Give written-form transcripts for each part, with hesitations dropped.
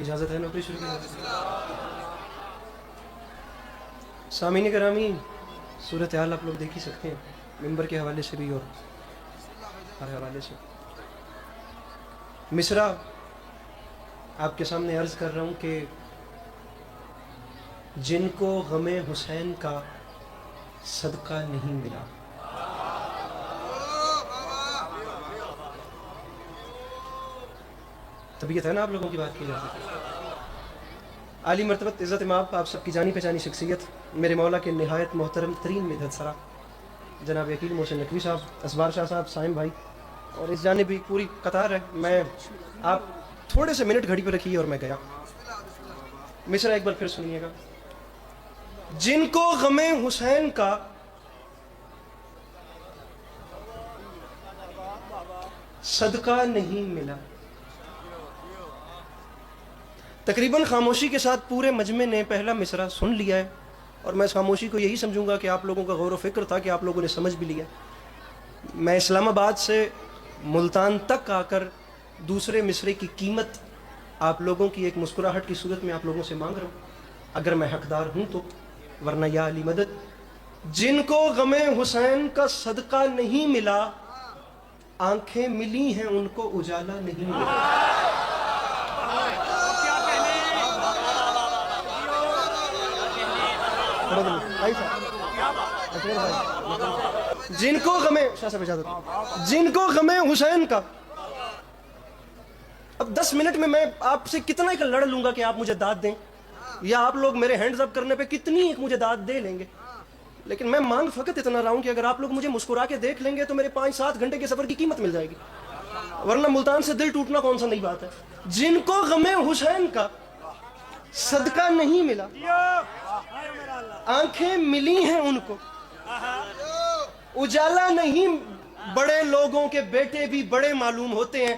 इजाज़त है नौकरी शुरू करने? सामीन करामी, सूरत हाल आप लोग देख ही सकते हैं, मिंबर के हवाले से भी और हर हवाले से। मिसरा आपके सामने अर्ज़ कर रहा हूँ कि जिनको गमे हुसैन का सदका नहीं मिला, तबीयत है ना आप लोगों की बात की जाती है। आली मरतबत इज़्ज़त माप आप सबकी जानी पहचानी शख्सियत मेरे मौला के नहायत मोहतरम तरीन मिदहत सरा जनाब वकील मोहसिन नकवी साहब, असबार शाह साहब, साइम भाई, और इस जाने भी पूरी कतार है। मैं आप थोड़े से मिनट घड़ी पर रखिए और मैं गया। मिसरा एक बार फिर सुनिएगा। जिनको गमे हुसैन का सदका नहीं मिला, तकरीबन खामोशी के साथ पूरे मजमे ने पहला मिसरा सुन लिया है, और मैं इस खामोशी को यही समझूंगा कि आप लोगों का गौर व फिक्र था कि आप लोगों ने समझ भी लिया। मैं इस्लामाबाद से मुल्तान तक आकर दूसरे मिसरे की कीमत आप लोगों की एक मुस्कुराहट की सूरत में आप लोगों से मांग रहा हूँ, अगर मैं हकदार हूँ तो, वरना या अली मदद। जिनको गमे हुसैन का सदका नहीं मिला, आंखें मिली हैं उनको उजाला नहीं मिला। जिनको गमे हुसैन का, अब 10 मिनट में मैं आपसे कितना एक लड़ लूंगा कि आप मुझे दाद दें, या आप लोग मेरे हैंड्स अप करने पे कितनी एक मुझे दाद दे लेंगे, लेकिन मैं मांग फकत इतना रहा हूं कि अगर आप लोग मुझे मुस्कुरा के देख लेंगे तो मेरे 5-7 घंटे के सफर की कीमत मिल जाएगी, वरना मुल्तान से दिल टूटना कौन सा नई बात है। जिनको गमे हुसैन का सदका नहीं मिला, आंखें मिली हैं उनको उजाला नहीं। बड़े लोगों के बेटे भी बड़े मालूम होते हैं।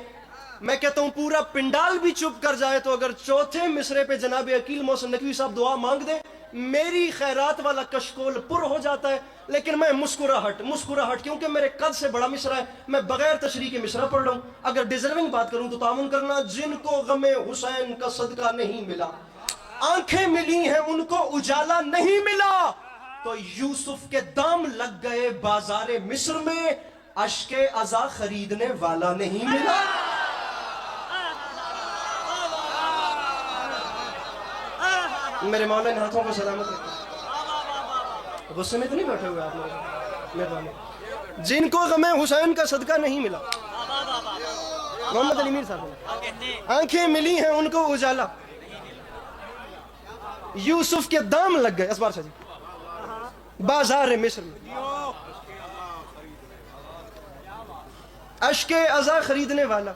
मैं कहता हूं पूरा पिंडाल भी चुप कर जाए तो अगर चौथे मिसरे पे जनाब अकील मोहसिन नकवी साहब दुआ मांग दे, मेरी खैरात वाला कशकोल पुर हो जाता है। लेकिन मैं मुस्कुराहट क्योंकि मेरे कद से बड़ा मिसरा है, मैं बगैर तशरीह के मिसरा पढ़ रहा हूं। अगर डिजर्विंग बात करूं तो तामुन करना। जिनको गमे हुसैन का सदका नहीं मिला, आंखें मिली हैं उनको उजाला नहीं मिला, तो यूसुफ के दाम लग गए बाजारे मिस्र में, अश्के अज़ा खरीदने वाला नहीं मिला। मेरे मौला ने हाथों को सलामत रखे। गुस्से में तो नहीं बैठे हुए आप लोग, मेहरबानी। जिनको गमे हुसैन का सदका नहीं मिला, मोहम्मद अली मीर साहब, आंखें मिली हैं उनको उजाला, यूसुफ के दाम लग गए असबार जी बाजार मिस्र में, अश्के अज़ा खरीदने वाला।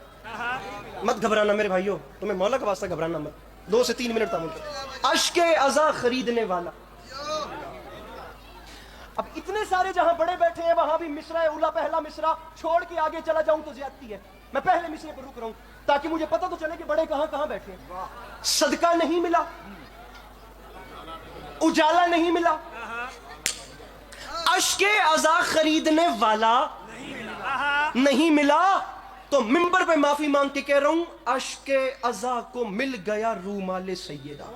मत घबराना मेरे भाइयों, तुम्हें मौला का वास्ता घबराना मत। 2 से 3 मिनट तामुल कर। अश्के अज़ा खरीदने वाला। अब इतने सारे जहां बड़े बैठे हैं वहां भी मिसरा उला पहला मिसरा छोड़ के आगे चला जाऊं तो ज्यादती है। मैं पहले मिसरे पर रुक रहा हूं ताकि मुझे पता तो चले कि बड़े कहां कहां बैठे हैं। सदका नहीं मिला, उजाला नहीं मिला, अश्के अज़ा खरीदने वाला नहीं मिला, तो मिंबर पे माफी मांग के कह रहा हूं, अश्के अज़ा को मिल गया रूमाले सैयदा।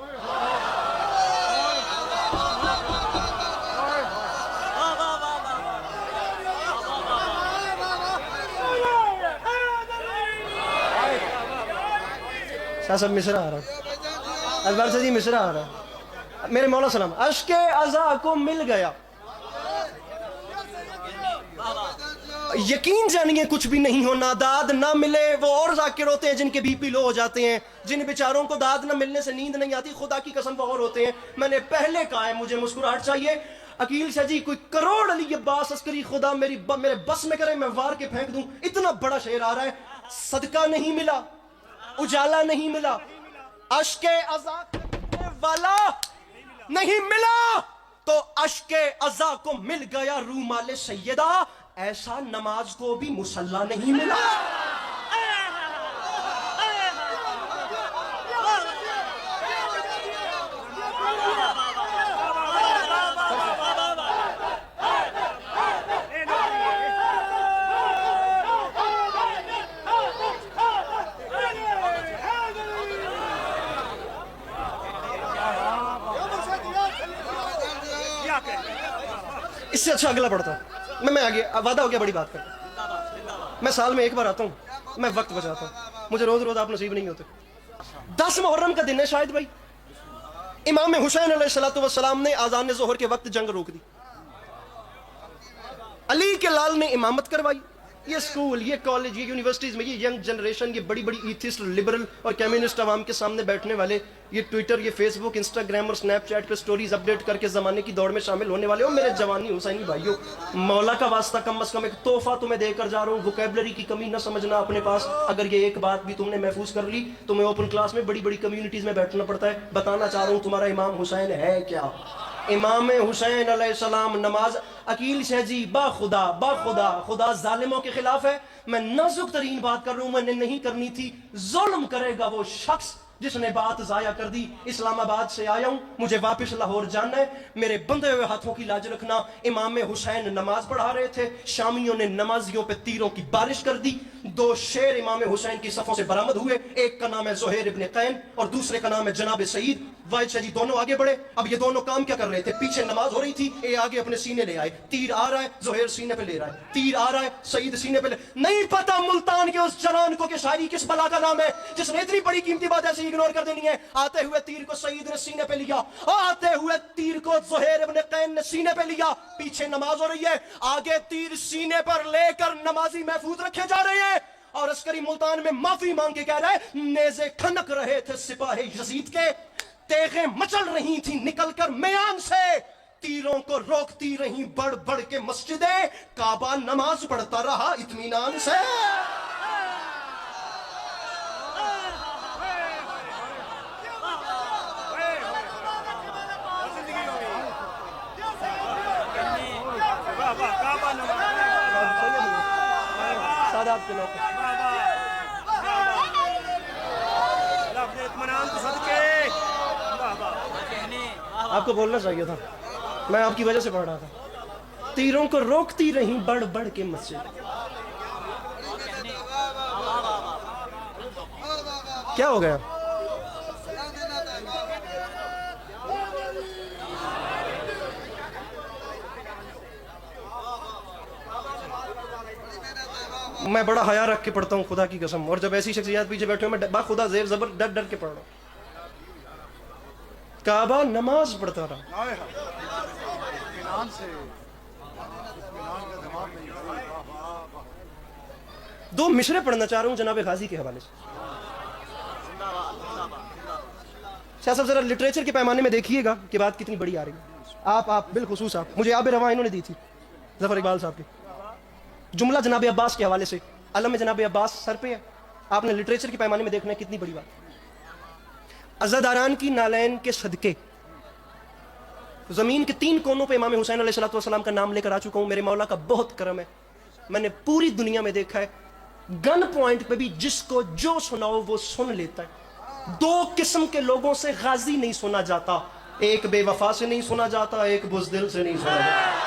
सब मिसरा आ रहा, अजबार से जी मिसरा आ रहा। मेरे मौला सलाम, अश्के अज़ा को मिल गया। यकीन जानिए कुछ भी नहीं होना, दाद ना मिले वो और जाकिर होते हैं जिनके बीपी लो हो जाते हैं। जिन बेचारों को दाद ना मिलने से नींद नहीं आती, खुदा की कसम वो और होते हैं। मैंने पहले कहा है मुझे मुस्कुराहट चाहिए। अकील शाह जी कोई करोड़ अली अब्बास अस्करी खुदा मेरे बस में करे, मैं वार के फेंक दूं, इतना बड़ा शेर आ रहा है। सदका नहीं मिला, उजाला नहीं मिला, अश्के अज़ा वाला नहीं मिला, तो अश्के अज़ा को मिल गया रूमाले सैयदा। ऐसा नमाज को भी मुसल्ला नहीं मिला। اس سے اچھا اگلا پڑھتا ہوں میں آگے وعدہ ہو گیا بڑی بات کرتا میں سال میں ایک بار آتا ہوں میں وقت بچاتا ہوں مجھے روز روز آپ نصیب نہیں ہوتے 10 محرم کا دن ہے شاید بھائی امام حسین علیہ السلام نے آذان ظہر کے وقت جنگ روک دی علی کے لال نے امامت کروائی یہ اسکول یہ کالج یہ یونیورسٹیز میں یہ ینگ جنریشن یہ بڑی بڑی ایتھسٹ لبرل اور کمیونسٹ عوام کے سامنے بیٹھنے والے یہ ٹویٹر یہ فیس بک انسٹاگرام اور سنیپ چیٹ پہ سٹوریز اپڈیٹ کر کے زمانے کی دوڑ میں شامل ہونے والے ہو میرے جوانی حسینی بھائیو مولا کا واسطہ کم از کم ایک تحفہ تمہیں دے کر جا رہا ہوں ووکیبلری کی کمی نہ سمجھنا اپنے پاس اگر یہ ایک بات بھی تم نے محفوظ کر لی تمہیں اوپن کلاس میں بڑی بڑی کمیونٹیز میں بیٹھنا پڑتا ہے بتانا چاہ رہا ہوں تمہارا امام حسین ہے کیا امام حسین علیہ السلام نماز عقیل شہ جی با خدا ظالموں کے خلاف ہے میں نازک ترین بات کر رہا ہوں میں نے نہیں کرنی تھی ظلم کرے گا وہ شخص جس نے بات ضائع کر دی اسلام آباد سے آیا ہوں مجھے واپس لاہور جانا ہے میرے بندھے ہوئے ہاتھوں کی لاج رکھنا امام حسین نماز پڑھا رہے تھے شامیوں نے نمازیوں پہ تیروں کی بارش کر دی 2 شیر امام حسین کی صفوں سے برآمد ہوئے ایک کا نام ہے زہیر ابن قین اور دوسرے کا نام ہے جناب سعید واحد شاہ جی دونوں آگے بڑھے اب یہ دونوں کام کیا کر رہے تھے پیچھے نماز ہو رہی تھی اے آگے اپنے سینے لے آئے تیر آ رہا ہے زہیر سینے پہ لے رہا ہے تیر آ رہا ہے سعید سینے پہ نہیں پتا ملتان کے اس جلان کو کہ شاعری کس بلا کا نام ہے جس نے اتنی بڑی قیمتی بات ایسے اگنور کر دینی ہے آتے ہوئے تیر کو سعید نے سینے پہ لیا آتے ہوئے تیر کو زہیر ابن قین نے سینے پہ لیا پیچھے نماز ہو رہی ہے آگے تیر سینے پر لے کر نمازی محفوظ رکھے جا رہے ہیں اور عسکری ملتان میں معافی مانگ کے کہہ رہا ہے نیزے کھنک رہے تھے سپاہ یزید کے تیغیں مچل رہی تھی نکل کر میان سے تیروں کو روکتی رہی بڑھ بڑھ کے مسجدیں کعبہ نماز پڑھتا رہا اطمینان سے سادات کے لوگ آپ کو بولنا چاہیے تھا میں آپ کی وجہ سے پڑھ رہا تھا تیروں کو روکتی رہیں بڑھ بڑھ کے مسجد کیا ہو گیا میں بڑا حیا رکھ کے پڑھتا ہوں خدا کی قسم اور جب ایسی شخصیات پیچھے بیٹھے میں باخدا زیر زبر ڈر ڈر کے پڑھ رہا ہوں کعبہ نماز پڑھتا رہا دو مشرے پڑھنا چاہ رہا ہوں جناب غازی کے حوالے سے شاہ صاحب ذرا لٹریچر کے پیمانے میں دیکھیے گا کہ بات کتنی بڑی آ رہی ہے آپ بالخصوص آپ مجھے آب رواں انہوں نے دی تھی ظفر اقبال صاحب کی جملہ جناب عباس کے حوالے سے علم جناب عباس سر پہ ہے آپ نے لٹریچر کے پیمانے میں دیکھنا ہے کتنی بڑی بات عزاداران کی نالین کے صدقے زمین کے 3 کونوں پہ امام حسین علیہ السلام کا نام لے کر آ چکا ہوں میرے مولا کا بہت کرم ہے میں نے پوری دنیا میں دیکھا ہے گن پوائنٹ پہ بھی جس کو جو سناؤ وہ سن لیتا ہے 2 قسم کے لوگوں سے غازی نہیں سنا جاتا ایک بے وفا سے نہیں سنا جاتا ایک بزدل سے نہیں سنا جاتا